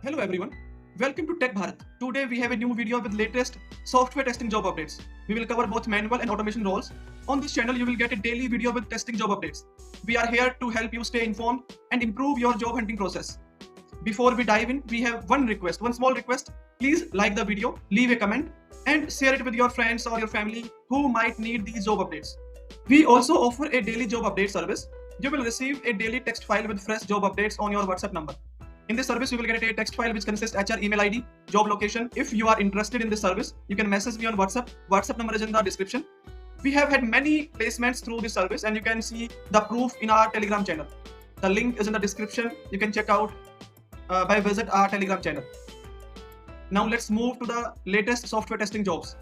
Hello everyone, welcome to Tech Bharat. Today we have a new video with latest software testing job updates. We will cover both manual and automation roles. On this channel you will get a daily video with testing job updates. We are here to help you stay informed and improve your job hunting process. Before we dive in, we have one small request. Please like the video, leave a comment and share it with your friends or your family who might need these job updates. We also offer a daily job update service. You will receive a daily text file with fresh job updates on your WhatsApp number. In this service, you will get a text file which consists HR, email ID, job location. If you are interested in this service, you can message me on WhatsApp. WhatsApp number is in the description. We have had many placements through this service and you can see the proof in our Telegram channel. The link is in the description. You can check out by visit our Telegram channel. Now let's move to the latest software testing jobs.